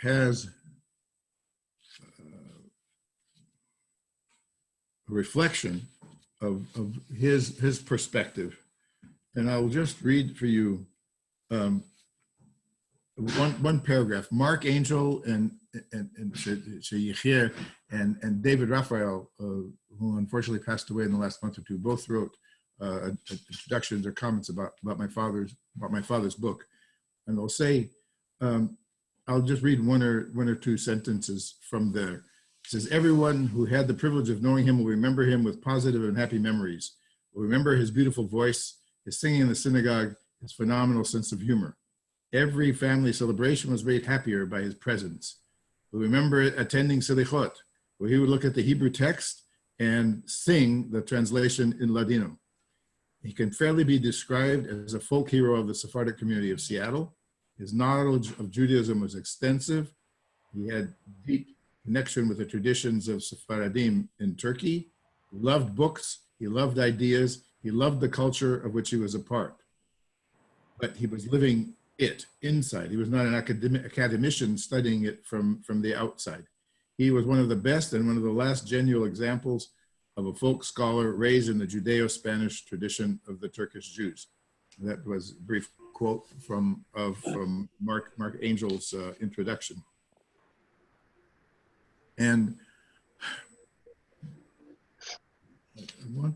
has a reflection of his perspective. And I will just read for you one paragraph. Mark Angel and Sheyechir and David Raphael, who unfortunately passed away in the last month or two, both wrote introductions or comments about my father's book. And they'll say, I'll just read one or two sentences from there. It says, everyone who had the privilege of knowing him will remember him with positive and happy memories. Will remember his beautiful voice, his singing in the synagogue, his phenomenal sense of humor. Every family celebration was made happier by his presence. Will remember attending Selichot, where he would look at the Hebrew text and sing the translation in Ladino. He can fairly be described as a folk hero of the Sephardic community of Seattle. His knowledge of Judaism was extensive. He had deep connection with the traditions of Sephardim in Turkey. He loved books, he loved ideas, he loved the culture of which he was a part. But he was living it inside. He was not an academician studying it from the outside. He was one of the best and one of the last genuine examples of a folk scholar raised in the Judeo-Spanish tradition of the Turkish Jews. That was a brief quote from Mark Angel's introduction. And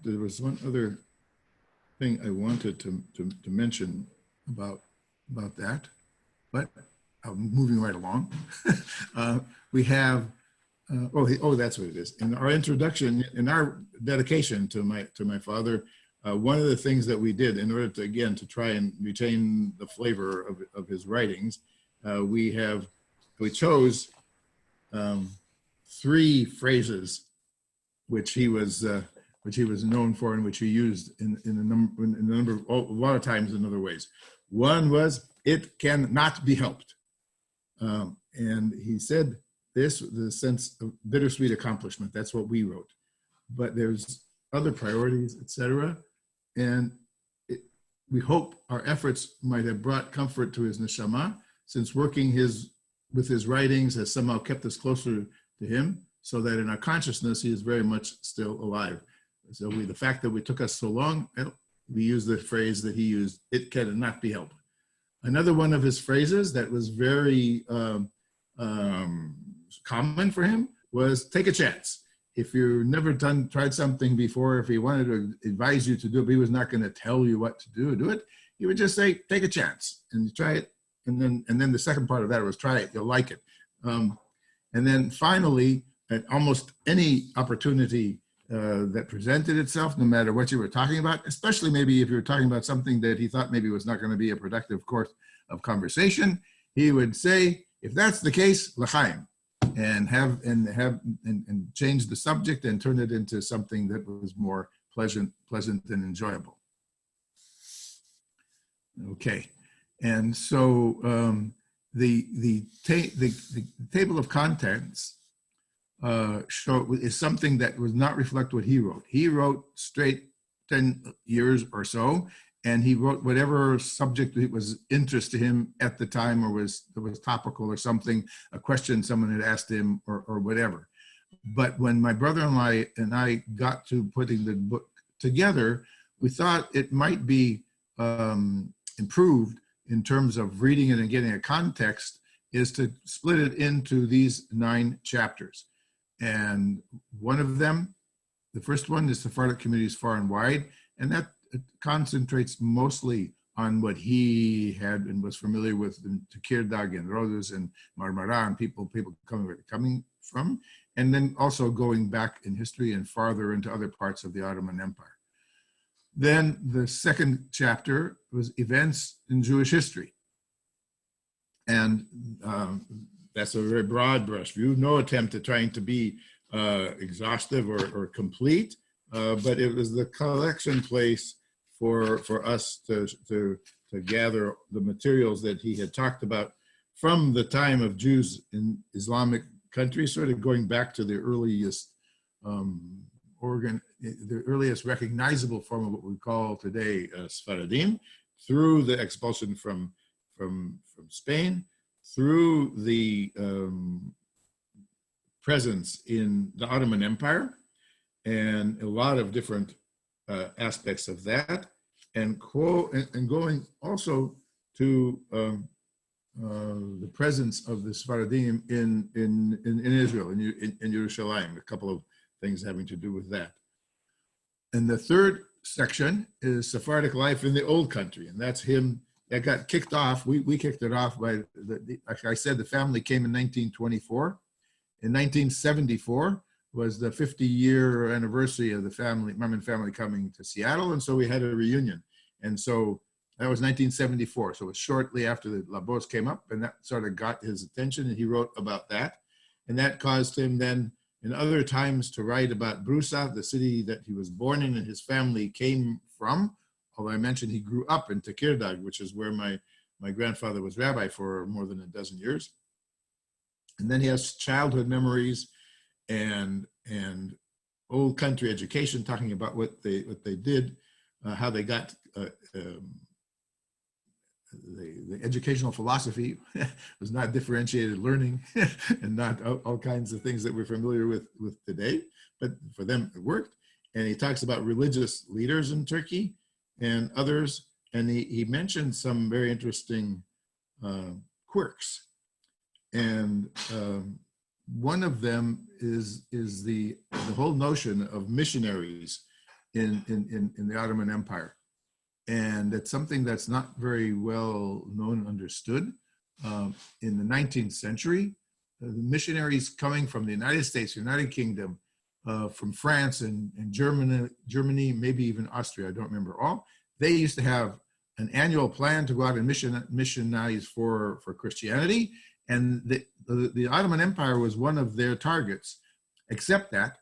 there was one other thing I wanted to mention about that, but I'm moving right along. We have, that's what it is. In our introduction, in our dedication to my father, one of the things that we did in order to, again, to try and retain the flavor of his writings, we chose 3 phrases which he was known for and which he used in a lot of times in other ways. One was, it cannot be helped. And he said this, the sense of bittersweet accomplishment. That's what we wrote. But there's other priorities, etc. And we hope our efforts might have brought comfort to his neshama, since working with his writings has somehow kept us closer to him, so that in our consciousness, he is very much still alive. So the fact that it took us so long, we use the phrase that he used, it cannot be helped. Another one of his phrases that was very common for him was, take a chance. If you've never tried something before, if he wanted to advise you to do it, but he was not going to tell you what to do it, he would just say, take a chance and try it. And then the second part of that was, try it, you'll like it. And then finally, at almost any opportunity that presented itself, no matter what you were talking about, especially maybe if you were talking about something that he thought maybe was not going to be a productive course of conversation, he would say, if that's the case, l'chaim, and change the subject and turn it into something that was more pleasant and enjoyable. Okay, and so the table of contents is something that was not reflect what he wrote. He wrote straight 10 years or so, and he wrote whatever subject it was interest to him at the time, or was topical or something, a question someone had asked him or whatever. But when my brother-in-law and I got to putting the book together, we thought it might be improved in terms of reading it and getting a context, is to split it into these 9 chapters. And one of them, the first one, is Sephardic communities far and wide, and that concentrates mostly on what he had and was familiar with in Tekirdag and Rhodes and Marmara and people coming from, and then also going back in history and farther into other parts of the Ottoman Empire. Then the second chapter was events in Jewish history. And that's a very broad brush view, no attempt at trying to be exhaustive or complete, but it was the collection place for us to gather the materials that he had talked about from the time of Jews in Islamic countries, sort of going back to the earliest the earliest recognizable form of what we call today Sephardim, through the expulsion from Spain, through the presence in the Ottoman Empire and a lot of different aspects of that, and going also to the presence of the Sephardim in Israel, in Yerushalayim, a couple of things having to do with that. And the third section is Sephardic life in the old country, and that's him. That got kicked off. We kicked it off by, like I said, the family came in 1924. In 1974 was the 50-year anniversary of the family, Mormon family coming to Seattle, and so we had a reunion. And so that was 1974. So it was shortly after the Labos came up, and that sort of got his attention, and he wrote about that. And that caused him then in other times to write about Brusa, the city that he was born in and his family came from. Although I mentioned he grew up in Tekirdag, which is where my grandfather was rabbi for more than a dozen years. And then he has childhood memories and old country education, talking about what they did, how they got the educational philosophy was not differentiated learning and not all kinds of things that we're familiar with today, but for them it worked. And he talks about religious leaders in Turkey and others, and he mentioned some very interesting quirks. And one of them is the whole notion of missionaries in the Ottoman Empire. And it's something that's not very well known and understood. In the 19th century, the missionaries coming from the United States, United Kingdom, from France and Germany, maybe even Austria, I don't remember all, they used to have an annual plan to go out and missionize for Christianity. And the Ottoman Empire was one of their targets, except that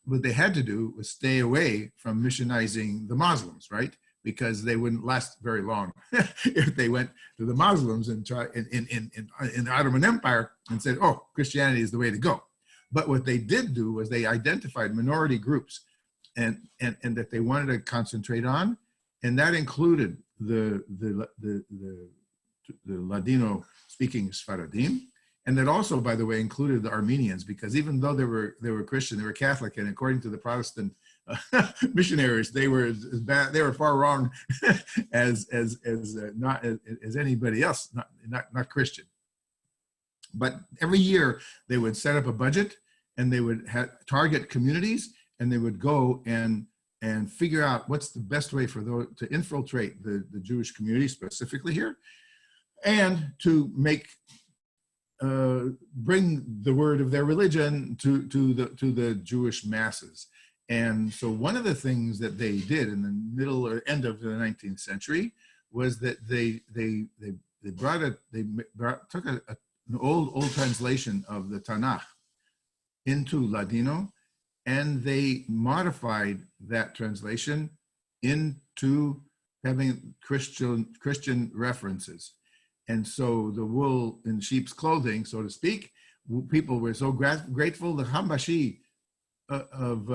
what they had to do was stay away from missionizing the Muslims, right? Because they wouldn't last very long if they went to the Muslims and try in the Ottoman Empire and said, oh, Christianity is the way to go. But what they did do was they identified minority groups and that they wanted to concentrate on, and that included the Ladino-speaking Sephardim, and that also, by the way, included the Armenians, because even though they were Christian, they were Catholic, and according to the Protestant missionaries, they were as bad. They were far wrong as anybody else, not Christian. But every year they would set up a budget, and they would target communities, and they would go and figure out what's the best way for those to infiltrate the Jewish community, specifically here, and to bring the word of their religion to the Jewish masses. And so one of the things that they did in the middle or end of the 19th century was that they took an old translation of the Tanakh into Ladino, and they modified that translation into having Christian references. And so the wool in sheep's clothing, so to speak, people were so grateful. The Hambashi of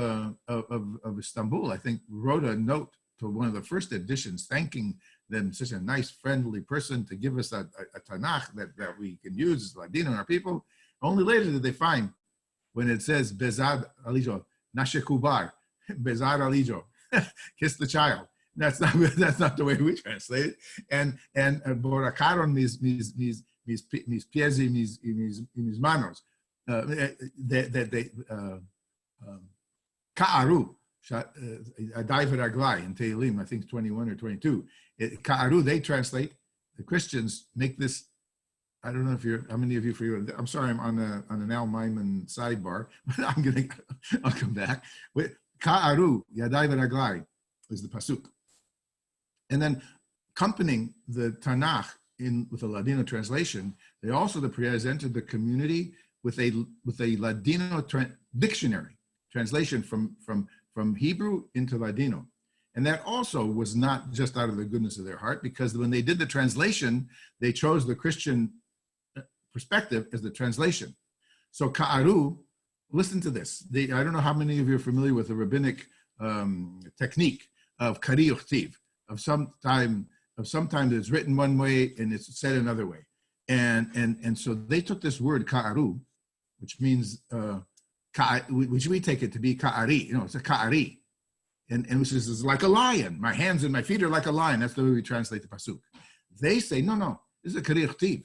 Istanbul, I think, wrote a note to one of the first editions thanking them, such a nice, friendly person, to give us a Tanakh that we can use as Ladino and our people. Only later did they find, when it says Bezad Alijo, Nashekubar, Bezad Alijo, kiss the child. That's not the way we translate it. And Borakaron mis pies y mis manos. Ka'aru, Adai v'raglai in Tehillim, I think 21 or 22. Ka'aru, they translate, the Christians make this, I don't know how many of you for I'm sorry, I'm on an Al Maiman sidebar, but I'll come back. Ka'aru, Yadai v'raglai is the pasuk. And then accompanying the Tanakh with a Ladino translation, they also presented the community with a Ladino dictionary translation from Hebrew into Ladino. And that also was not just out of the goodness of their heart, because when they did the translation, they chose the Christian perspective as the translation. So Ka'aru, listen to this. I don't know how many of you are familiar with the rabbinic technique of Kari Uchtiv, of sometimes it's written one way and it's said another way. And so they took this word ka'aru, which means which we take it to be ka'ari. It's a ka'ari, and which is like a lion. My hands and my feet are like a lion. That's the way we translate the pasuk. They say no. This is a karichtiv.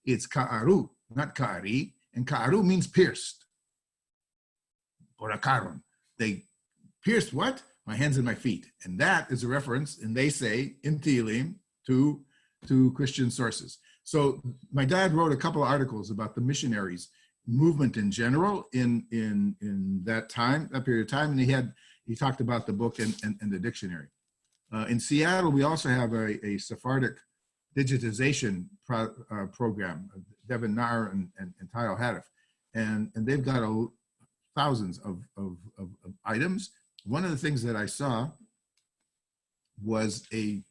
It's ka'aru, not ka'ari, and ka'aru means pierced. Or akaron. They pierced what? My hands and my feet, and that is a reference. And they say in Tehillim to Christian sources. So my dad wrote a couple of articles about the missionaries movement in general in that period of time, and he talked about the book and the dictionary. In Seattle, we also have a Sephardic digitization program, Devin Nair and Tayo Hadif, and they've got thousands of items. One of the things that I saw was a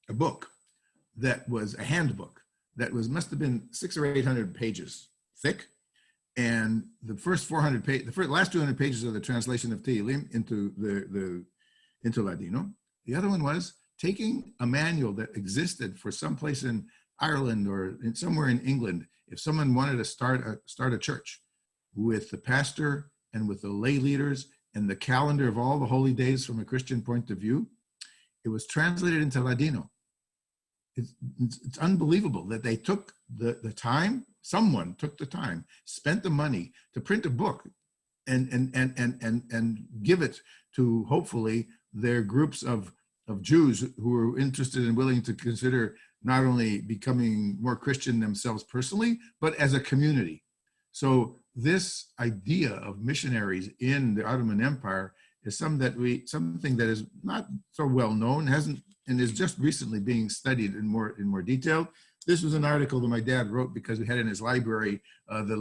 book that was a handbook that must have been 600 or 800 pages thick, and the first 400 pages, the last 200 pages of the translation of Tehillim into Ladino. The other one was taking a manual that existed for someplace in Ireland or somewhere in England. If someone wanted to start a church with the pastor and with the lay leaders and the calendar of all the holy days from a Christian point of view, it was translated into Ladino. It's unbelievable that they took the time, someone took the time, spent the money to print a book and give it to hopefully their groups of Jews who are interested and willing to consider not only becoming more Christian themselves personally, but as a community. So this idea of missionaries in the Ottoman Empire is something that is not so well known, and is just recently being studied in more detail. This was an article that my dad wrote because we had in his library the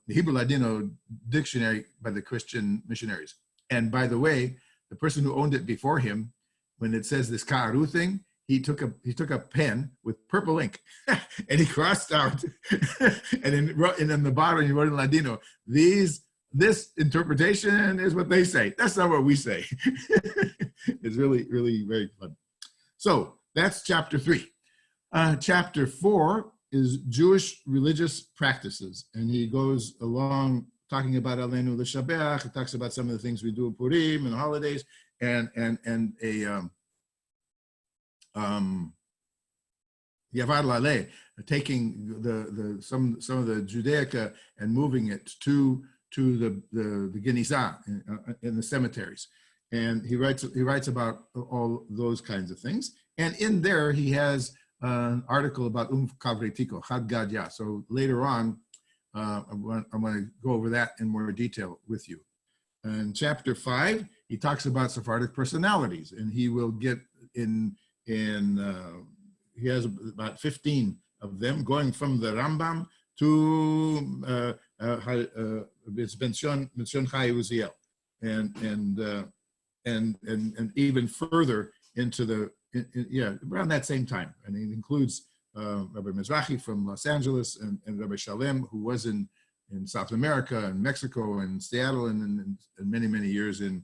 Hebrew Ladino dictionary by the Christian missionaries. And by the way, the person who owned it before him, when it says this ka'aru thing, he took a pen with purple ink and he crossed out and then the bottom he wrote in Ladino, this interpretation is what they say. That's not what we say. It's really, really very fun. So that's chapter 3. Chapter 4 is Jewish religious practices. And he goes along talking about Aleinu L'Shabeach. He talks about some of the things we do at Purim and the holidays, and Yavad Laleh, taking some of the Judaica and moving it to the Geniza in the cemeteries. And he writes about all those kinds of things. And in there, he has an article about Kavretiko, Chad Gadya. So later on, I want to go over that in more detail with you. In chapter 5, he talks about Sephardic personalities, and he will get he has about 15 of them, going from the Rambam to it's Benzion Chai Uziel, and even further into around that same time. And it includes Rabbi Mizrahi from Los Angeles and Rabbi Shalem, who was in South America and Mexico and Seattle and many years in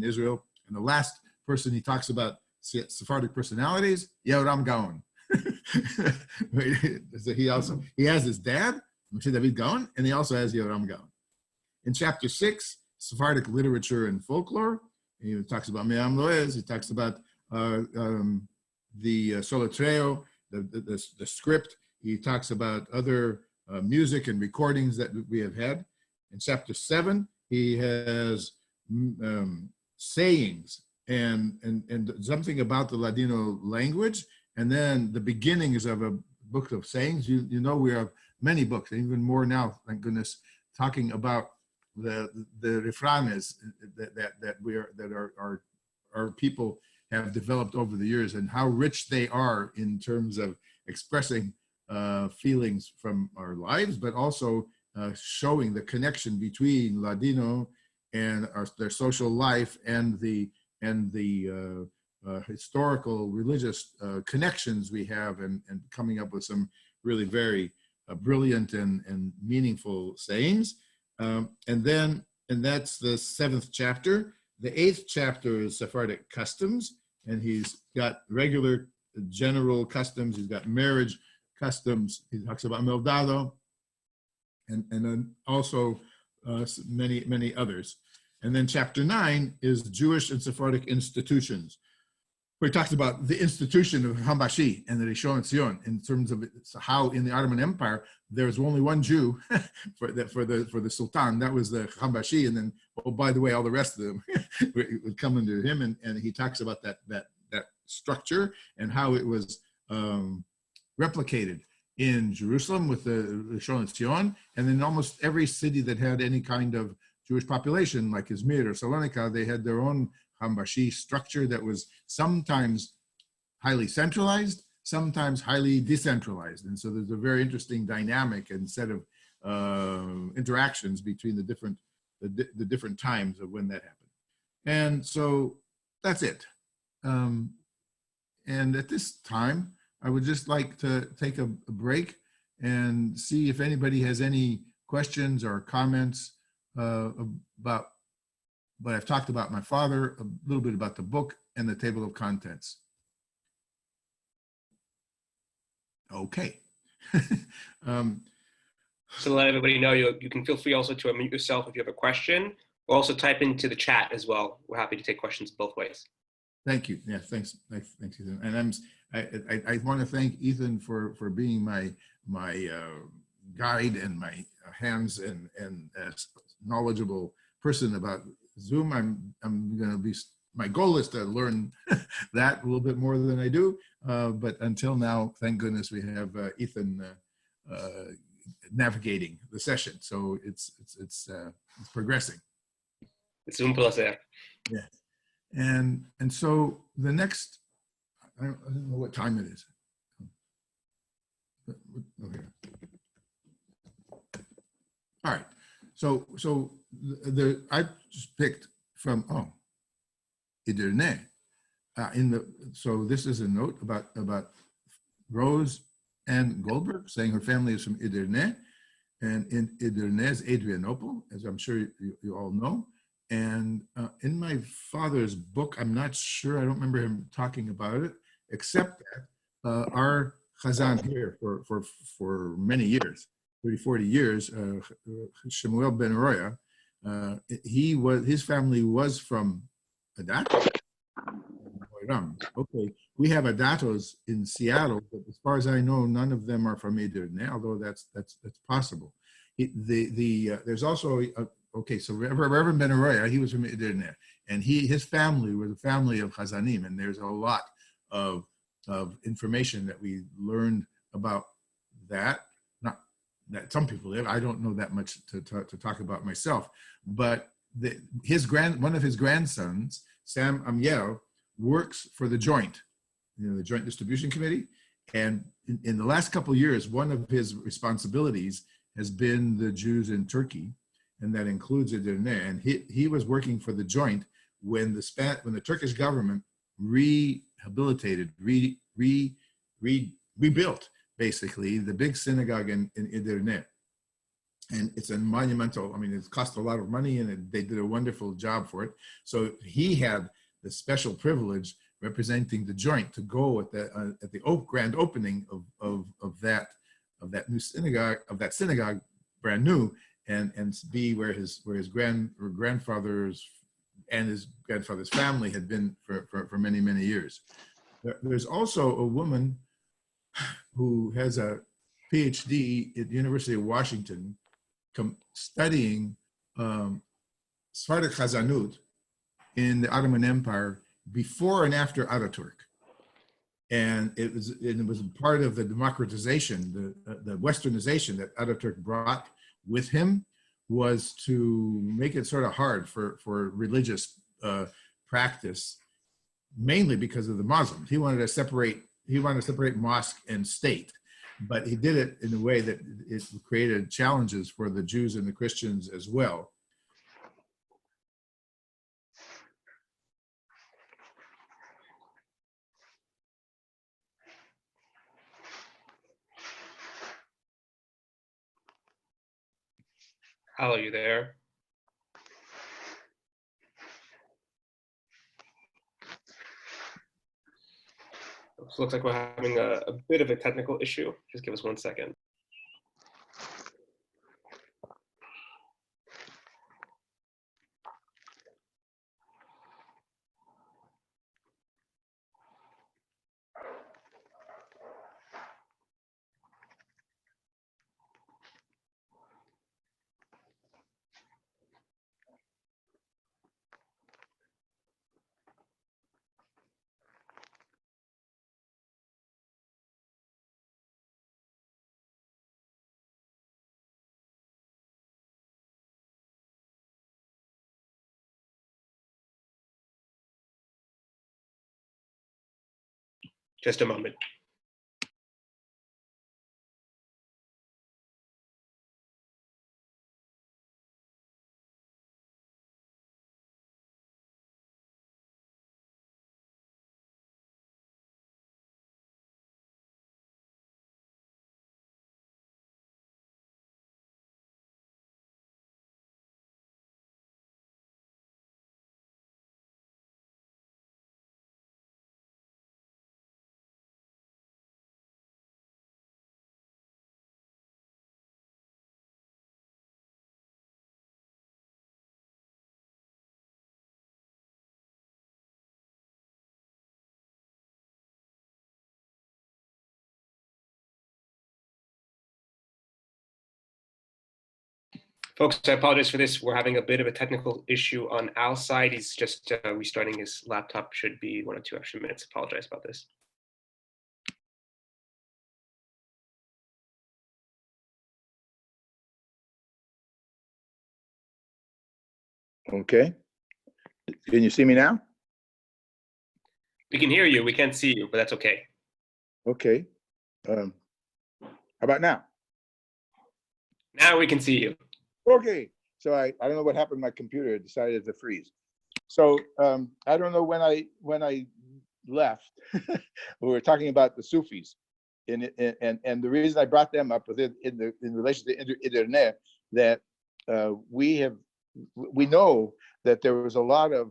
Israel. And the last person he talks about Sephardic personalities, Yehoram Gaon. So he has his dad, Moshe David Gaon, and he also has Yehoram Gaon. In chapter 6, Sephardic literature and folklore, he talks about Me'am Loez, he talks about the Solotreo, the script. He talks about other music and recordings that we have had. In chapter 7, he has sayings and something about the Ladino language, and then the beginnings of a book of sayings. You know, we have many books, and even more now, thank goodness, talking about the refranes that our people have developed over the years, and how rich they are in terms of expressing feelings from our lives, but also showing the connection between Ladino and their social life and the historical religious connections we have, and coming up with some really very brilliant and meaningful sayings. And that's the 7th chapter. The 8th chapter is Sephardic customs, and he's got regular general customs. He's got marriage customs. He talks about Meldado, and then also many others. And then chapter 9 is Jewish and Sephardic institutions, where he talks about the institution of Hambashi and the Rishon LeZion in terms of how in the Ottoman Empire there was only one Jew for the Sultan. That was the Hambashi, and then, oh, by the way, all the rest of them would come under him. And he talks about that structure and how it was replicated in Jerusalem with the Rishon LeZion, and then almost every city that had any kind of Jewish population, like Izmir or Salonika, they had their own Hambashi structure that was sometimes highly centralized, sometimes highly decentralized. And so there's a very interesting dynamic and set of interactions between the different times of when that happened. And so that's it. And at this time, I would just like to take a break and see if anybody has any questions or comments about what I've talked about my father, a little bit about the book and the table of contents. Okay. So to let everybody know, you can feel free also to unmute yourself if you have a question, or also type into the chat as well. We're happy to take questions both ways. Thank you. Yeah, thanks, Ethan. And I want to thank Ethan for being my guide and my hands and knowledgeable person about Zoom. I'm going to be, my goal is to learn that a little bit more than I do. But until now, thank goodness we have Ethan navigating the session. So it's progressing. It's un placer. Yeah. And so the next, I don't know what time it is. Okay. All right. So I just picked from Iderne. So this is a note about Rose Ann Goldberg saying her family is from Iderne, and in Iderne is Adrianople, as I'm sure you all know. And in my father's book, I'm not sure, I don't remember him talking about it, except that our Chazan here for many years, 30, 40 years, Shemuel Ben Roya, his family was from Adat. Okay, we have Adatos in Seattle, but as far as I know, none of them are from Edirne, although that's possible. There's also okay, so Reverend Ben Arroya, he was from Edirne, and his family was a family of Chazanim, and there's a lot of information that we learned about that. Not that some people did. I don't know that much to talk about myself, but one of his grandsons, Sam Amiel, works for the Joint, the Joint Distribution Committee, and in the last couple of years, one of his responsibilities has been the Jews in Turkey, and that includes Edirne. And he was working for the Joint when the Turkish government rehabilitated, rebuilt basically the big synagogue in Edirne. And it's a monumental, I mean, it's cost a lot of money, and they did a wonderful job for it. So he had the special privilege representing the Joint to go at the grand opening of that new synagogue, brand new, and be where his grandfather's and his grandfather's family had been for many years. There's also a woman who has a PhD at the University of Washington studying Sephardic Chazanut in the Ottoman Empire before and after Ataturk. And it was part of the democratization, the westernization that Ataturk brought with him, was to make it sort of hard for religious practice, mainly because of the Muslims. He wanted to separate mosque and state, but he did it in a way that it created challenges for the Jews and the Christians as well. Hal, are you there? So it looks like we're having a bit of a technical issue. Just give us 1 second. Just a moment. Folks, I apologize for this. We're having a bit of a technical issue on Al's side. He's just restarting his laptop. Should be 1 or 2 extra minutes. Apologize about this. Okay. Can you see me now? We can hear you. We can't see you, but that's okay. Okay. How about now? Now we can see you. Okay. So I don't know what happened. My computer decided to freeze. So I don't know when I left. We were talking about the Sufis, and the reason I brought them up in relation to internet, that we know that there was a lot of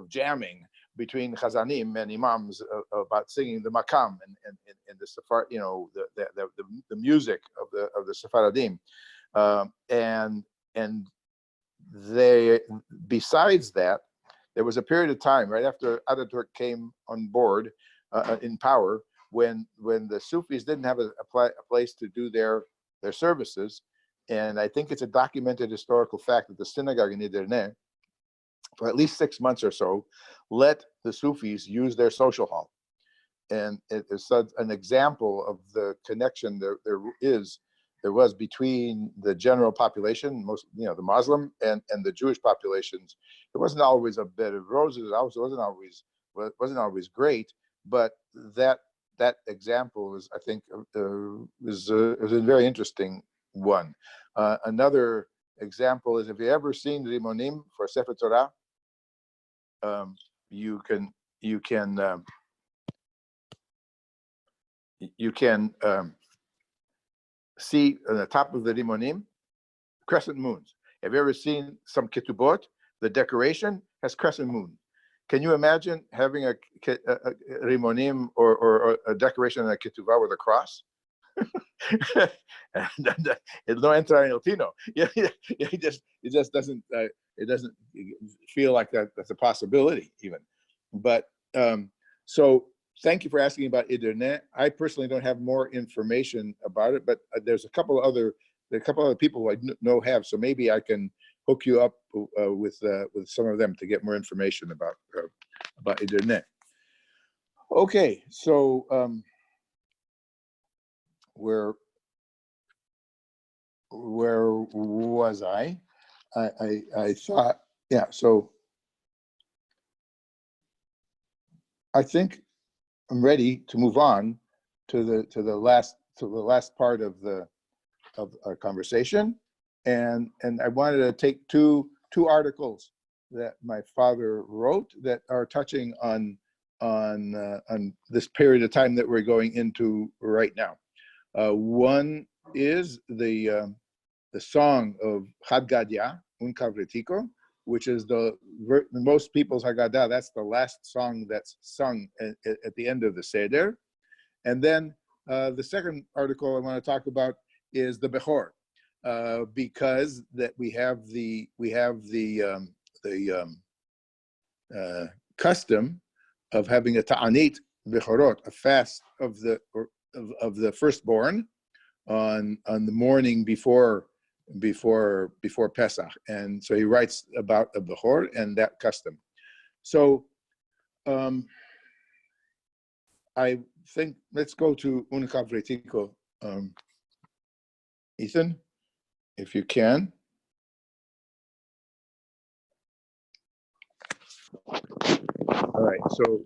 jamming between Chazanim and Imams about singing the Makam and the Sephardic, the music of the Sephardim, and they, besides that, there was a period of time right after Ataturk came on board in power, when the Sufis didn't have a place to do their services. And I think it's a documented historical fact that the synagogue in Edirne, for at least 6 months or so, let the Sufis use their social hall. And it is such an example of the connection there was between the general population, the Muslim and the Jewish populations. It wasn't always a bed of roses. It also wasn't always great, but that example is, I think, is a very interesting one. Another example is, have you ever seen Rimonim for Sefer Torah? You can see on the top of the Rimonim crescent moons. Have you ever seen some ketubot? The decoration has crescent moon. Can you imagine having a Rimonim or a decoration on a ketubah with a cross? It's no entrar en el tino. It just doesn't feel like that's a possibility even. But so thank you for asking about Edirne. I personally don't have more information about it, but there's a couple other people who I know have, so maybe I can hook you up with some of them to get more information about Edirne. Okay, so where was I? I thought, yeah. So I think I'm ready to move on to the last part of our conversation, and I wanted to take two articles that my father wrote that are touching on this period of time that we're going into right now. One is the song of Chad Gadya, Un Kavretico, which is most people's Haggadah. That's the last song that's sung at the end of the Seder. And then the second article I want to talk about is the Bechor, because that we have the custom of having a ta'anit bechorot, a fast of the firstborn on the morning before Pesach, and so he writes about the bechor and that custom. So I think let's go to un kavretico, Ethan, if you can. All right, so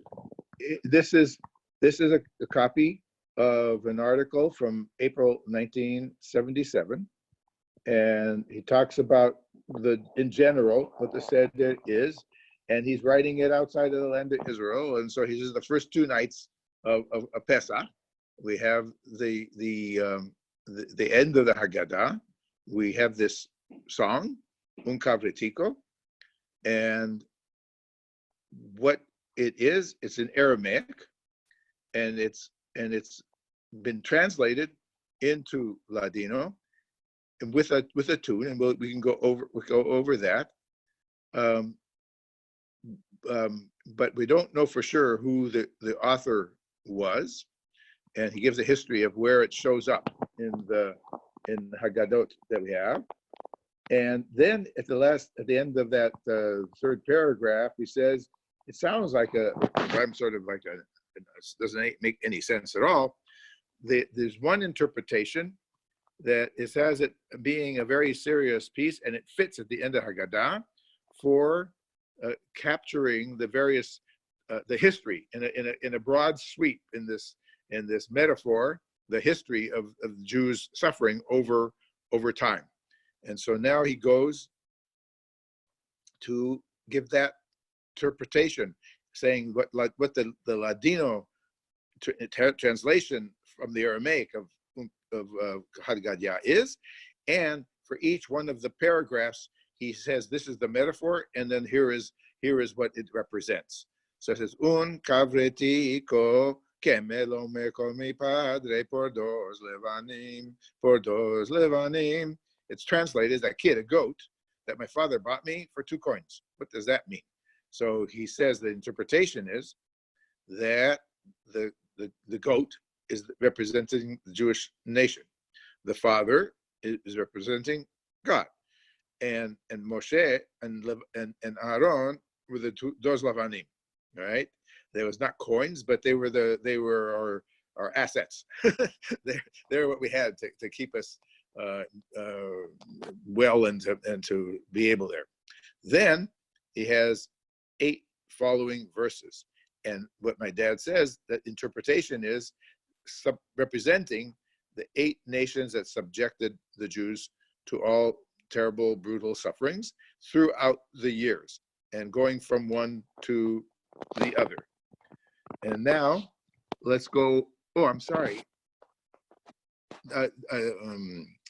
this is a copy of an article from April 1977, and he talks about in general what the Seder is, and he's writing it outside of the land of Israel. And so he says the first 2 nights of Pesach, we have the end of the Haggadah. We have this song, Un Kavretiko, and what it is, it's in Aramaic, and it's been translated into Ladino, and with a tune, and we can go over that. But we don't know for sure who the author was, and he gives a history of where it shows up in the Haggadot that we have. And then at the end of that third paragraph, he says, it sounds like I'm sort of like it doesn't make any sense at all. There's one interpretation that it has it being a very serious piece, and it fits at the end of Haggadah for capturing the various the history in a broad sweep in this metaphor, the history of the Jews suffering over time. And so now he goes to give that interpretation, saying what the Ladino translation from the Aramaic of Haggadah is, and for each one of the paragraphs he says this is the metaphor, and then here is what it represents. So it says un kavretico kemelo meko mi padre por dos levanim. It's translated as that kid, a goat, that my father bought me for 2 coins. What does that mean? So he says the interpretation is that the goat is representing the Jewish nation. The father is representing God, and Moshe and Aaron were the dos lavanim, right? There was not coins, but they were our assets. they're what we had to keep us well and to be able there. Then he has 8 following verses, and what my dad says, that interpretation is representing the 8 nations that subjected the Jews to all terrible, brutal sufferings throughout the years, and going from one to the other. And now let's go. Oh, I'm sorry.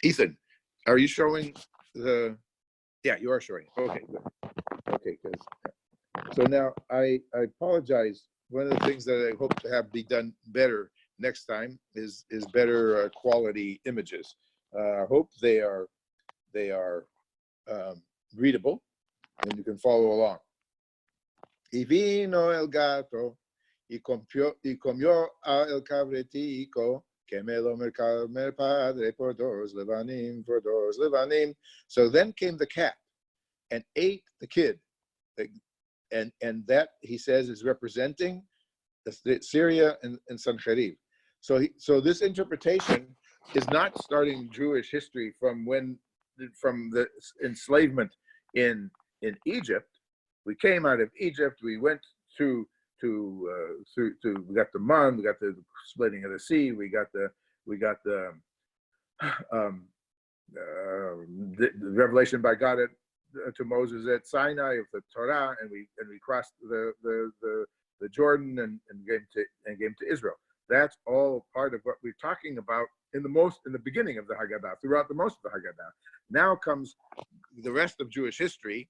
Ethan, are you showing the? Yeah, you are showing. Okay, good. Okay, good. So now I apologize. One of the things that I hope to have be done better next time is better quality images. I hope they are readable and you can follow along. Y vino el gato y comió el cabretico que me lo mercado padre por 2 levanim. So then came the cat and ate the kid, and that, he says, is representing Syria and Sancherib. So this interpretation is not starting Jewish history from the enslavement in Egypt. We came out of Egypt. We went through we got the man, we got the splitting of the sea, we got the revelation by God to Moses at Sinai of the Torah, and we crossed the Jordan and came to Israel. That's all part of what we're talking about in the beginning of the Haggadah, throughout the most of the Haggadah. Now comes the rest of Jewish history,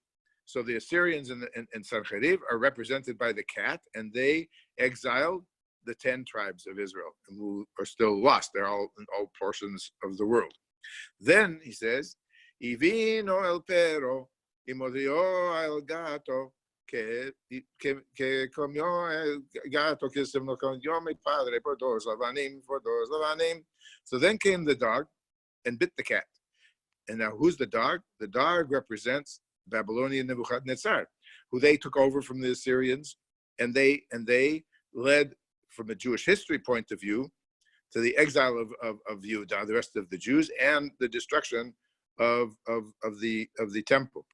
So the Assyrians in Sancherib are represented by the cat, and they exiled the 10 tribes of Israel, who are still lost. They're all in all portions of the world. Then he says, "Ivino el pero, imodio el gato, que comió el gato, que se no comió mi padre por 2 lavanim, for 2 lavanim." So then came the dog and bit the cat. And now who's the dog? The dog represents Babylonian Nebuchadnezzar, who they took over from the Assyrians, and they led, from a Jewish history point of view, to the exile of Judah, the rest of the Jews, and the destruction of the temple.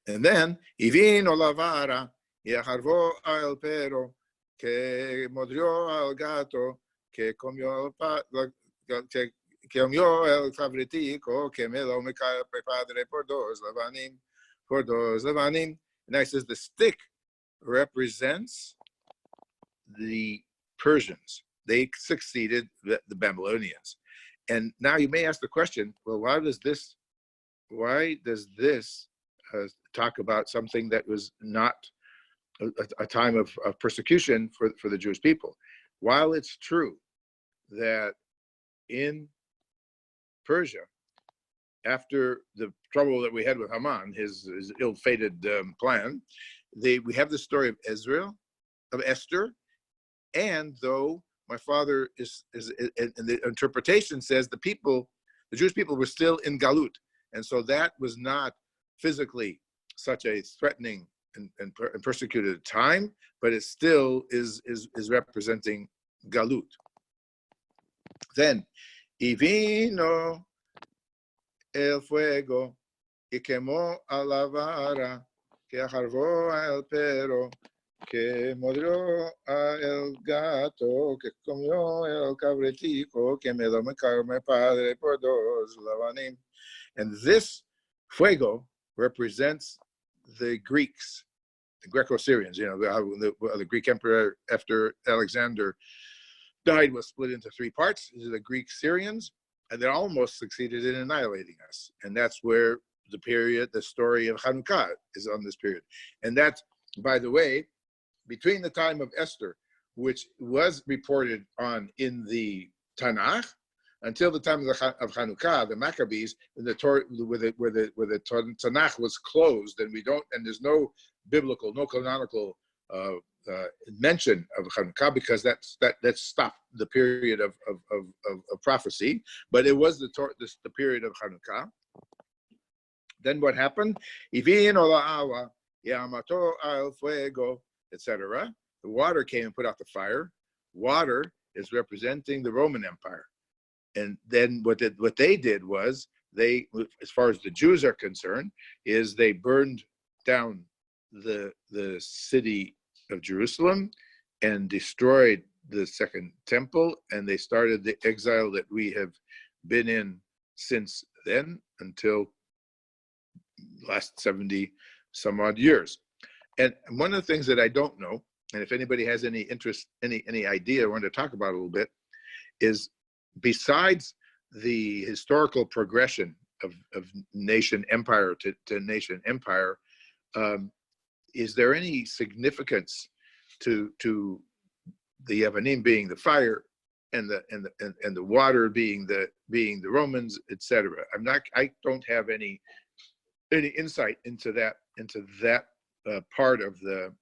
And then, Ivin olavara, yaharvo al pero, que modrió al gato, que comió el favoritico, que me lo me padre por 2 lavanim, for 2 lavanim. And I says the stick represents the Persians. They succeeded the Babylonians. And now you may ask the question, well, why does this talk about something that was not a time of persecution for the Jewish people? While it's true that in Persia, after the trouble that we had with Haman, his ill-fated plan, we have the story of Esther, and though my father is and the interpretation says the Jewish people were still in Galut, and so that was not physically such a threatening and persecuted time, but it still is representing Galut. Then, y vino el fuego y quemó a la vara que ajarvó el perro, que mordió a el gato, que comió el cabritico, que me lo me padre por 2 lavanim. And this fuego represents the Greeks, the Greco-Syrians. You know, the Greek emperor after Alexander died was split into 3 parts. These are the Greek Syrians, and they almost succeeded in annihilating us. And that's where the story of Hanukkah is on this period. And that's, by the way, between the time of Esther, which was reported on in the Tanakh, until the time of Hanukkah, the Maccabees, where the Tanakh was closed, and there's no biblical, no canonical mention of Hanukkah, because that stopped the period of prophecy. But it was the period of Hanukkah. Then what happened? Etc. The water came and put out the fire. Water is representing the Roman Empire. And then what they did was, they, as far as the Jews are concerned, is they burned down the city of Jerusalem and destroyed the second temple, and they started the exile that we have been in since then until last 70 some odd years. And one of the things that I don't know, and if anybody has any interest, any idea, I want to talk about a little bit, is besides the historical progression of nation empire to nation empire, is there any significance to the Yavanim being the fire and the water being the Romans, etc.? I don't have any insight into that part of the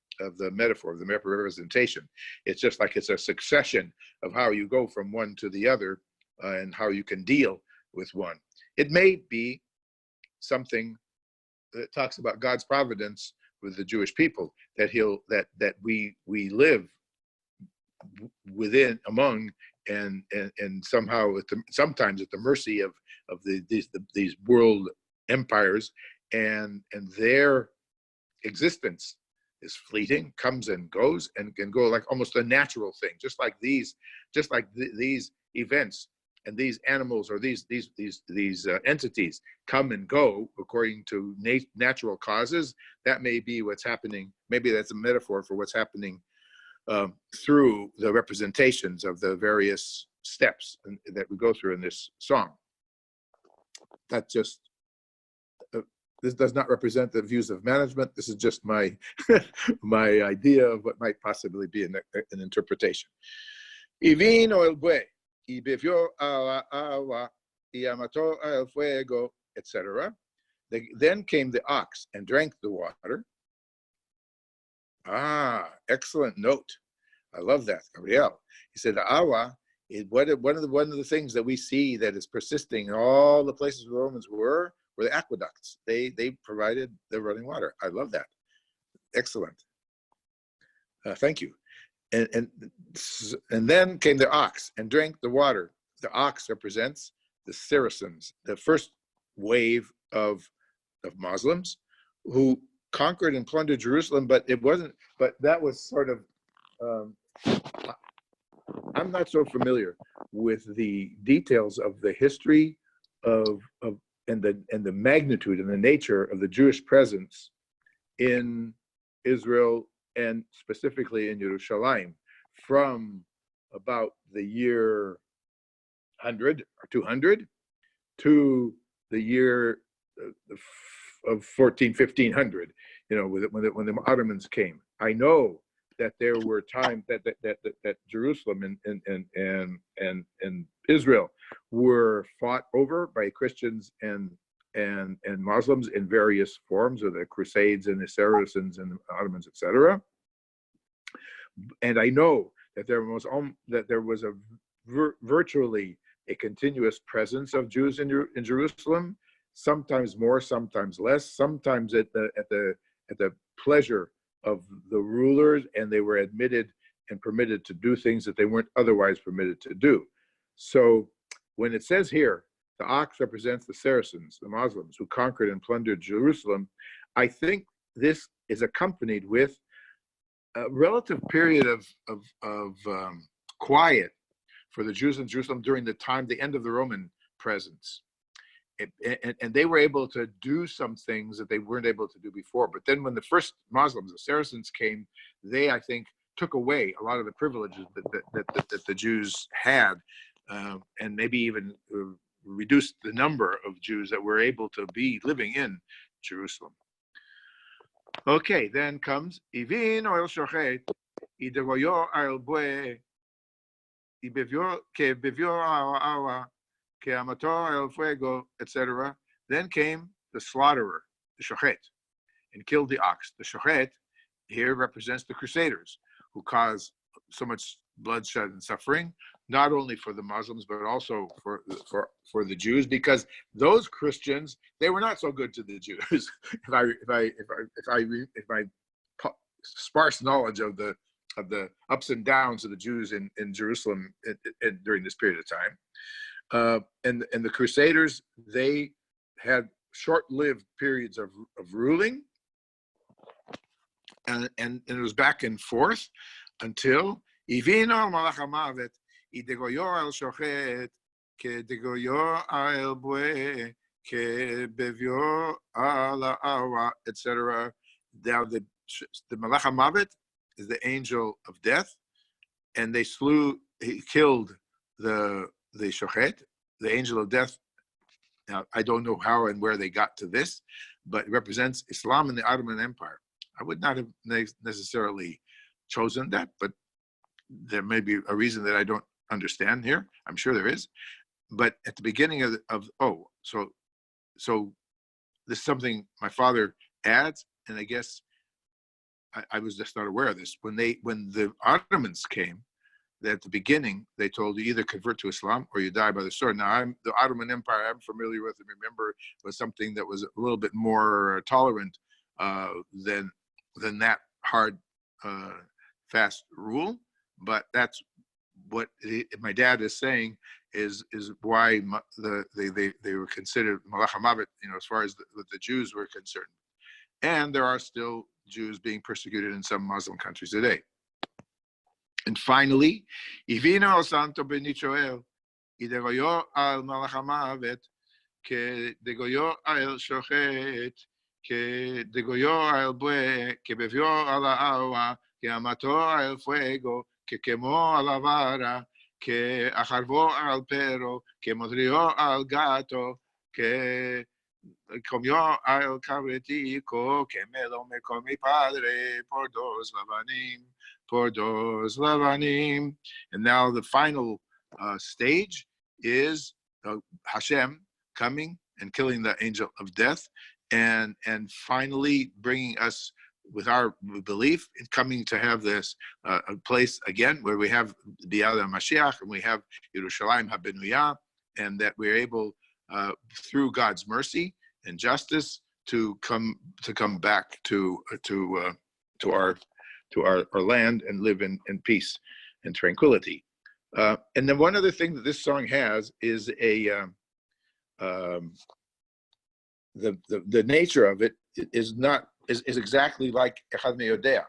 metaphor, of the representation. It's just like it's a succession of how you go from one to the other, and how you can deal with one. It may be something that talks about God's providence with the Jewish people, that we live within, among, and somehow sometimes at the mercy of these world empires, and their existence is fleeting, comes and goes, and can go like almost a natural thing, just like these events and these animals or these entities come and go according to natural causes. That may be what's happening. Maybe that's a metaphor for what's happening through the representations of the various steps that we go through in this song. That's just this does not represent the views of management. This is just my my idea of what might possibly be an interpretation. Y vino el buey, y bebió agua, y mató el fuego, etc. Then came the ox and drank the water. Ah, excellent note. I love that, Gabriel. He said the agua is one of the things that we see that is persisting in all the places where the Romans were the aqueducts. They provided the running water. I love that. Excellent. Thank you. And then came the ox and drank the water. The ox represents the Saracens, the first wave of Muslims who conquered and plundered Jerusalem, but it wasn't. But that was sort of. I'm not so familiar with the details of the history of and the magnitude and the nature of the Jewish presence in Israel and specifically in Yerushalayim from about the year 100 or 200 to the year of 1500, when the Ottomans came. I know that there were times that Jerusalem and Israel were fought over by Christians and Muslims in various forms, of the Crusades and the Saracens and the Ottomans, etc. And I know that there was virtually a continuous presence of Jews in Jerusalem, sometimes more, sometimes less, sometimes at the pleasure of the rulers, and they were admitted and permitted to do things that they weren't otherwise permitted to do. So when it says here, the ox represents the Saracens, the Muslims who conquered and plundered Jerusalem, I think this is accompanied with a relative period of quiet for the Jews in Jerusalem during the end of the Roman presence. And they were able to do some things that they weren't able to do before. But then when the first Muslims, the Saracens, came, they, I think, took away a lot of the privileges that the Jews had, and maybe even reduced the number of Jews that were able to be living in Jerusalem. Okay, then comes Ivin oil shochet, idevoyo al bue, que bevió agua, que mató el fuego, etc. Then came the slaughterer, the shochet, and killed the ox. The shochet here represents the Crusaders, who caused so much bloodshed and suffering, not only for the Muslims but also for the Jews, because those Christians, they were not so good to the Jews. if my sparse knowledge of the ups and downs of the Jews in Jerusalem during this period of time, and the Crusaders, they had short-lived periods of ruling, and it was back and forth until Ivino Malach HaMavet Idegoyo al Shochet que degoyo al bue que bevio al awa, etc. Now the Malach HaMavet is the angel of death, and he killed the Shochet, the angel of death. Now, I don't know how and where they got to this, but it represents Islam and the Ottoman Empire. I would not have necessarily chosen that, but there may be a reason that I don't understand here. I'm sure there is. But at the beginning so this is something my father adds, and I guess I was just not aware of this. When the Ottomans came, at the beginning, they told you either convert to Islam or you die by the sword. Now, the Ottoman Empire I'm familiar with and remember was something that was a little bit more tolerant than that hard, fast rule. But that's what my dad is saying is why they were considered Malach HaMavet, as far as the Jews were concerned. And there are still Jews being persecuted in some Muslim countries today. And finally, Ivino al Santo Benichoel, y degoyo al Malach HaMavet, que degoyo al Shochet, que degoyo al bue, que bevió a la agua, que mató al fuego, que quemó a la vara, que ajarvó al perro, que modrió al gato, que comió al cabritico que me lo me con mi padre por dos lavanim. And now the final stage is Hashem coming and killing the angel of death, and finally bringing us, with our belief, in coming to have this a place again where we have Bi'al Mashiach and we have Yerushalayim HaBenuyah, and that we're able, through God's mercy and justice, to come back to our land and live in peace and tranquility. And then one other thing that this song has is the nature of it is exactly like Echad Me'odea,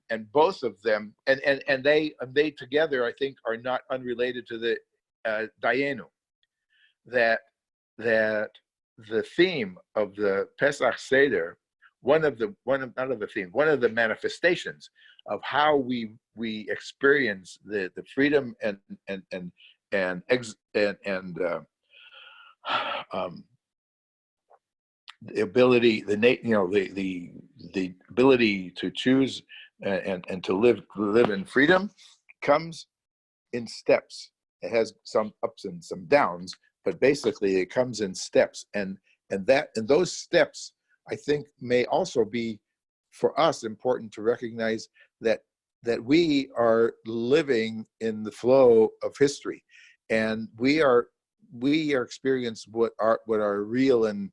and both of them, and they together, I think, are not unrelated to the Dayenu. That the theme of the Pesach Seder, one of the manifestations of how we experience the freedom and the ability, the ability to choose and to live in freedom comes in steps. It has some ups and some downs, but basically it comes in steps, and those steps, I think, may also be for us important to recognize that we are living in the flow of history, and we are experiencing what are real and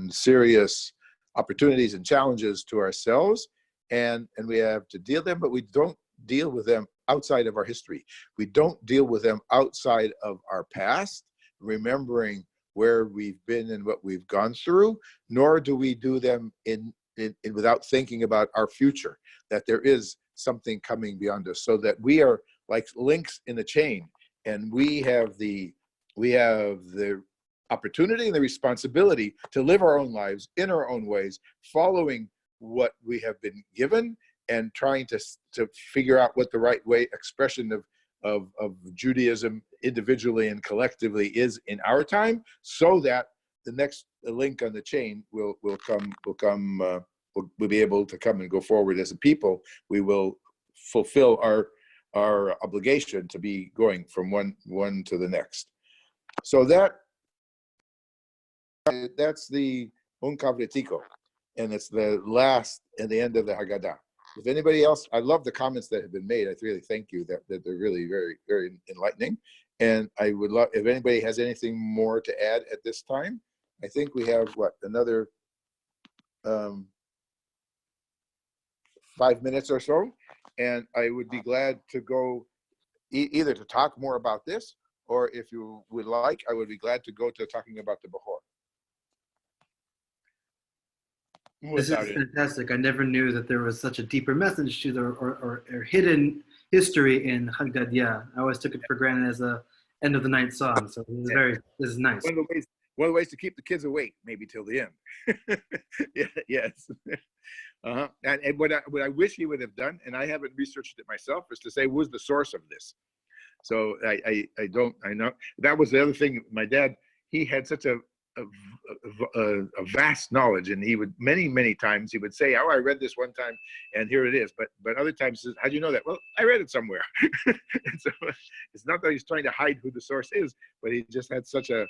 serious opportunities and challenges to ourselves, and we have to deal with them, but we don't deal with them outside of our history. We don't deal with them outside of our past, remembering where we've been and what we've gone through, nor do we do them in without thinking about our future, that there is something coming beyond us, so that we are like links in a chain, and we have the opportunity and the responsibility to live our own lives in our own ways, following what we have been given, and trying to figure out what the right way expression of Judaism individually and collectively is in our time, so that the next link on the chain will be able to come and go forward as a people. We will fulfill our obligation to be going from one to the next. So that's the Un Kavritico, and it's the last and the end of the Haggadah. If anybody else, I love the comments that have been made. I really thank you, that they're really very, very enlightening. And I would love, if anybody has anything more to add at this time. I think we have, another 5 minutes or so. And I would be glad to go either to talk more about this, or if you would like, I would be glad to go to talking about the Bechor. This is fantastic. I never knew that there was such a deeper message to the or hidden history in Haggadah. I always took it for granted as a end of the night song. So this is nice. One of the ways to keep the kids awake, maybe till the end. Yes. And what I wish he would have done, and I haven't researched it myself, is to say, who's the source of this? So I know that was the other thing. My dad, he had such a vast knowledge, and he would many times he would say, "Oh, I read this one time, and here it is." But other times, he says, "How do you know that?" "Well, I read it somewhere." And so it's not that he's trying to hide who the source is, but he just had such a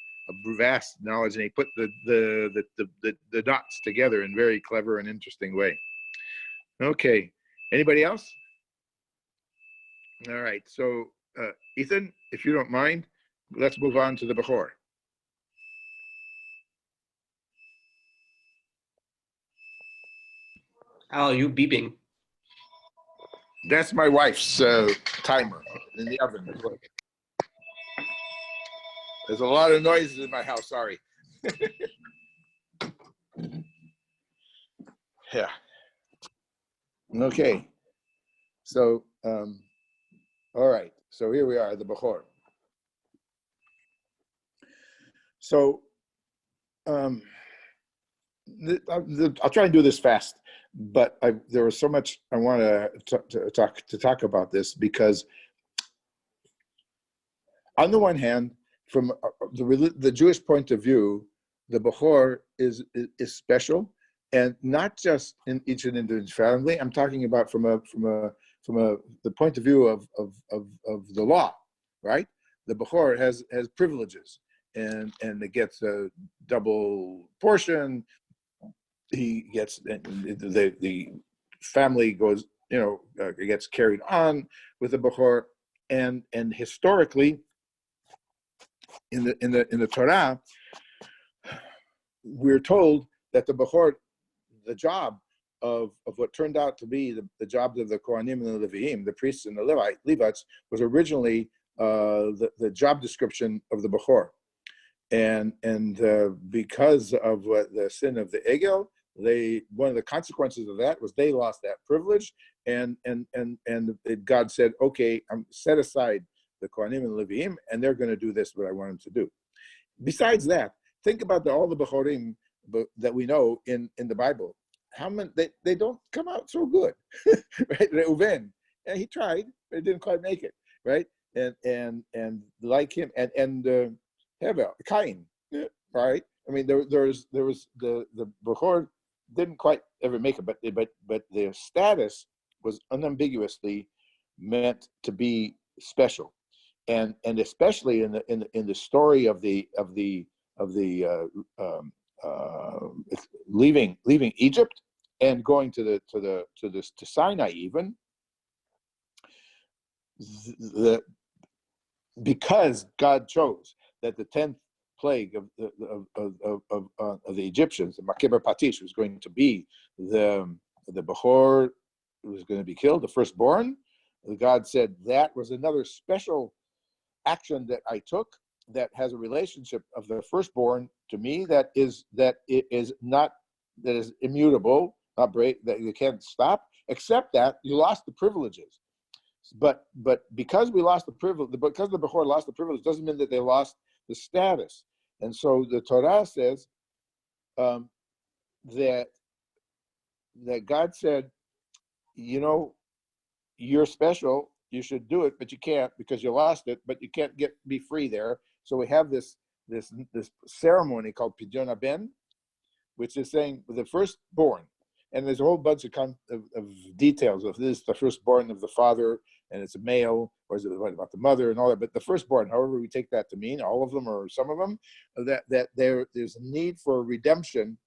vast knowledge, and he put the dots together in a very clever and interesting way. Okay, anybody else? All right, so Ethan, if you don't mind, let's move on to the Bechor. Al, you beeping? That's my wife's timer in the oven. There's a lot of noises in my house, sorry. Yeah. Okay. So, all right. So here we are, the Bechor. So, I'll try and do this fast, but there was so much I want to talk about this, because on the one hand, from the Jewish point of view, the Bechor is special, and not just in each individual family. I'm talking about from the point of view of the law, right? The Bechor has privileges, and it gets a double portion. He gets the family goes, gets carried on with the Bechor, and historically in the Torah, we're told that the Bechor, the job of what turned out to be the jobs of the Kohanim and the Leviim, the priests and the Levites, was originally the job description of the Bechor. And because of the sin of the Egel, one of the consequences of that was they lost that privilege, and God said, okay, I'm set aside the Kohanim and the Leviim, and they're going to do this what I want them to do. Besides that, think about all the Bechorim that we know in the Bible. How many they don't come out so good, right? Reuven, and he tried, but he didn't quite make it, right? And like him, and Hevel, Cain, right? I mean, there was the Bechor didn't quite ever make it, but their status was unambiguously meant to be special, and especially in the story of the leaving Egypt and going to Sinai, even because God chose that the 10th plague of the Egyptians, the Makeber Patish, was going to be the Bechor was going to be killed, the firstborn. God said that was another special action that I took that has a relationship of the firstborn to me that is immutable, not break, that you can't stop, except that you lost the privileges. But because we lost the privilege, because the Bechor lost the privilege, doesn't mean that they lost the status. And so the Torah says that God said, you're special, you should do it, but you can't because you lost it, but you can't be free there. So we have this ceremony called Pidyon Ben, which is saying the firstborn. And there's a whole bunch of details of this, the firstborn of the father, and it's a male, or is it about the mother and all that? But the firstborn, however we take that to mean, all of them or some of them, that there's a need for redemption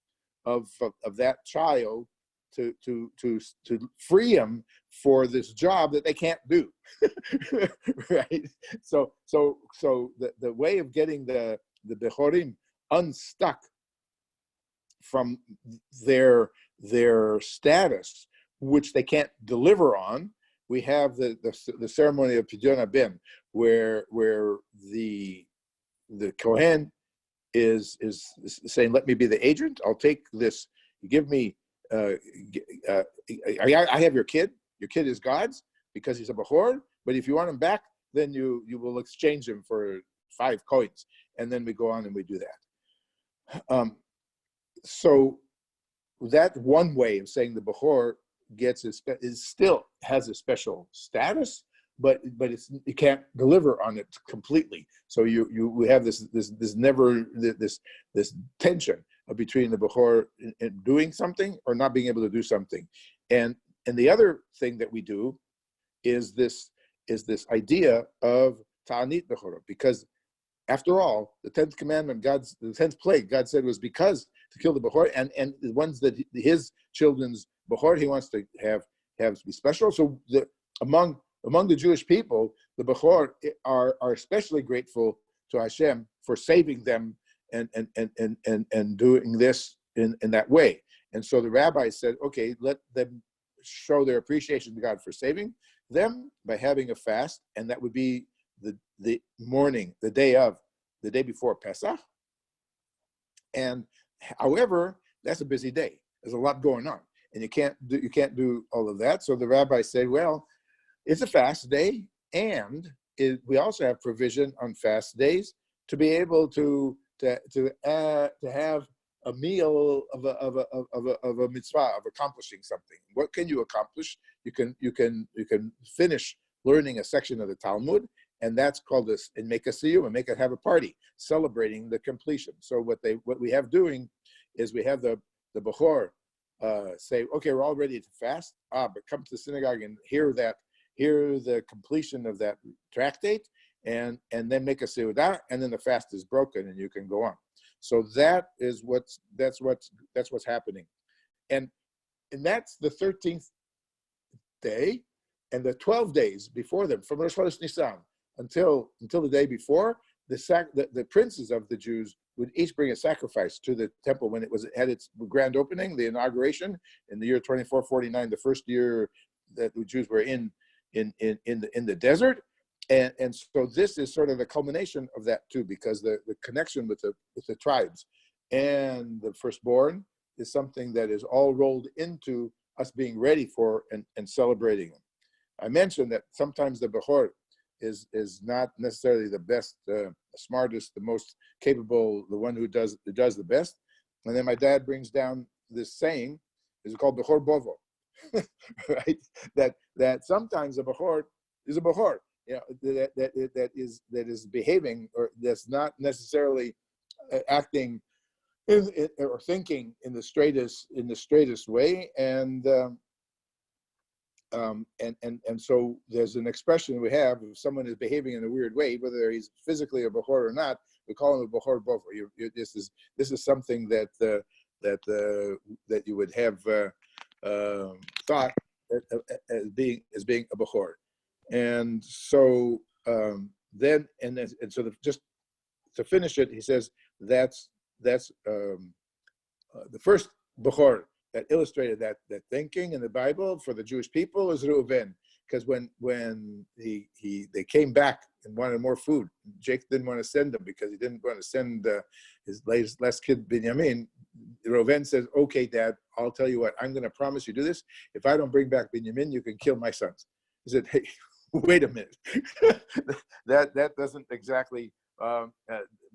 of that child to free him for this job that they can't do, right? So the way of getting the Bechorim unstuck from their status, which they can't deliver on, we have the ceremony of Pidyon Ben, where the Kohen is saying, "Let me be the agent. I'll take this. You give me. I have your kid. Your kid is God's because he's a Bechor. But if you want him back, then you will exchange him for 5 coins." And then we go on and we do that. So that one way of saying the Bechor still has a special status, but you can't deliver on it completely. So we have this tension between the Bechor in doing something or not being able to do something. And the other thing that we do is this idea of Ta'anit Bechorah, because after all, the 10th commandment, the 10th plague, God said was because to kill the Bechor, and the ones that his children's Bechor he wants to have to be special. So among the Jewish people, the Bechor are especially grateful to Hashem for saving them and doing this in that way. And so the rabbis said, okay, let them show their appreciation to God for saving them by having a fast, and that would be the morning, the day before Pesach. And however, that's a busy day. There's a lot going on, and you can't do all of that. So the rabbis say, well, it's a fast day, and we also have provision on fast days to be able to have a meal of a mitzvah, of accomplishing something. What can you accomplish? You can finish learning a section of the Talmud, and that's called this, and make a siyum, and make it have a party celebrating the completion. So what we have doing is we have the Bechor say, okay, we're all ready to fast, but come to the synagogue and hear the completion of that tractate, and then make a seudah, and then the fast is broken and you can go on. So that's what's happening, and that's the 13th day, and the 12 days before them, from Rosh Chodesh Nisan until the day before, the princes of the Jews would each bring a sacrifice to the temple when it had its grand opening, the inauguration in the year 2449, the first year that the Jews were in the desert. And so this is sort of the culmination of that too, because the connection with the tribes and the firstborn is something that is all rolled into us being ready for and celebrating them. I mentioned that sometimes the Bechor is not necessarily the best, smartest, the most capable, the one who does the best. And then my dad brings down this saying, is called Bechor Bovo, right? That sometimes a Bechor is a Bechor, that is behaving, or that's not necessarily acting or thinking in the straightest way, and so there's an expression we have: if someone is behaving in a weird way, whether he's physically a Bechor or not, we call him a Bechor Bovo. This is something that you would have thought as being a Bechor. And so just to finish it, he says that's the first Bechor that illustrated that thinking in the Bible for the Jewish people is Reuven, because when they came back and wanted more food, Jake didn't want to send them because he didn't want to send his last kid Binyamin. Reuven says, "Okay, Dad, I'll tell you what. I'm going to promise you do this. If I don't bring back Binyamin, you can kill my sons." He said, "Hey, wait a minute. that doesn't exactly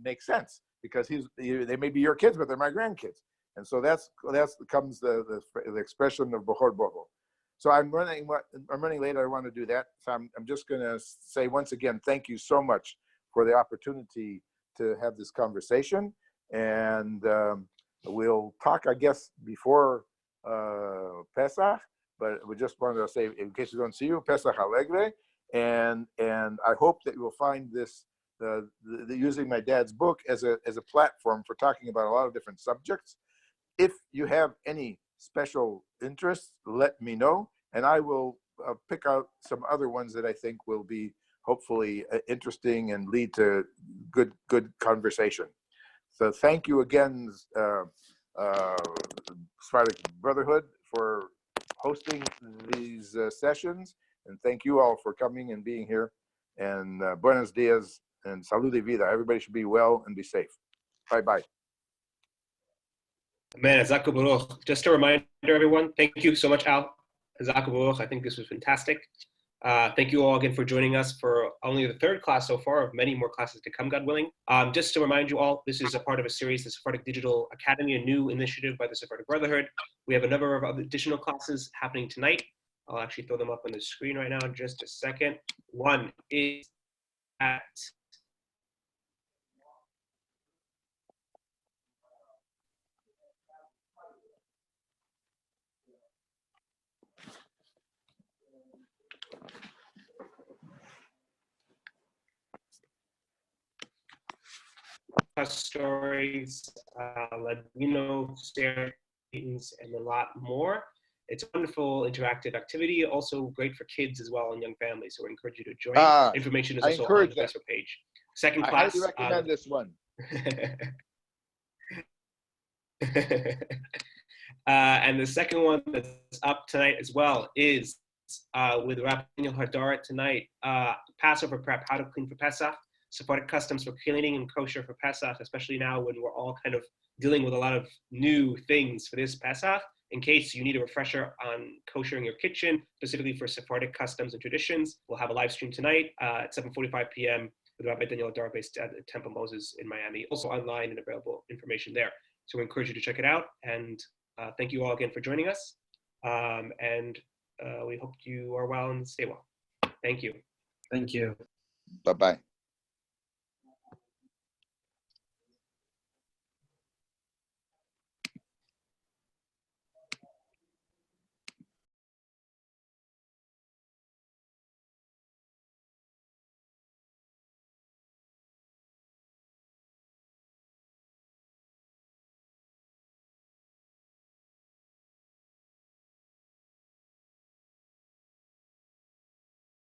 make sense, because they may be your kids, but they're my grandkids." And so that's comes the expression of Bechor Bovo. So I'm running late. I want to do that. So I'm just going to say once again, thank you so much for the opportunity to have this conversation. And we'll talk, I guess, before Pesach. But we just wanted to say, in case we don't see you, Pesach Alegre. And I hope that you will find this using my dad's book as a platform for talking about a lot of different subjects. If you have any special interests, let me know, and I will pick out some other ones that I think will be hopefully interesting and lead to good conversation. So thank you again, Sephardic Brotherhood, for hosting these sessions, and thank you all for coming and being here. And buenos dias and salud de vida. Everybody should be well and be safe. Bye-bye. Man, Hazaku Baruch. Just a reminder, everyone, thank you so much, Al. Hazaku Baruch. I think this was fantastic. Thank you all again for joining us for only the third class so far of many more classes to come, God willing. Just to remind you all, this is a part of a series, the Sephardic Digital Academy, a new initiative by the Sephardic Brotherhood. We have a number of additional classes happening tonight. I'll actually throw them up on the screen right now in just a second. One is at stories, Ladino meetings, and a lot more. It's a wonderful interactive activity, also great for kids as well and young families. So we encourage you to join. Information is also on the Facebook page. Second class. I highly recommend this one. And the second one that's up tonight as well is with Rabbi Daniel Hadar tonight, Passover prep, how to clean for Pesach. Sephardic customs for cleaning and kosher for Pesach, especially now when we're all kind of dealing with a lot of new things for this Pesach. In case you need a refresher on kosher in your kitchen, specifically for Sephardic customs and traditions, we'll have a live stream tonight at 7:45 p.m. with Rabbi Daniel Hadar based at the Temple Moses in Miami. Also online and available information there. So we encourage you to check it out. And thank you all again for joining us. And we hope you are well and stay well. Thank you. Thank you. Bye-bye.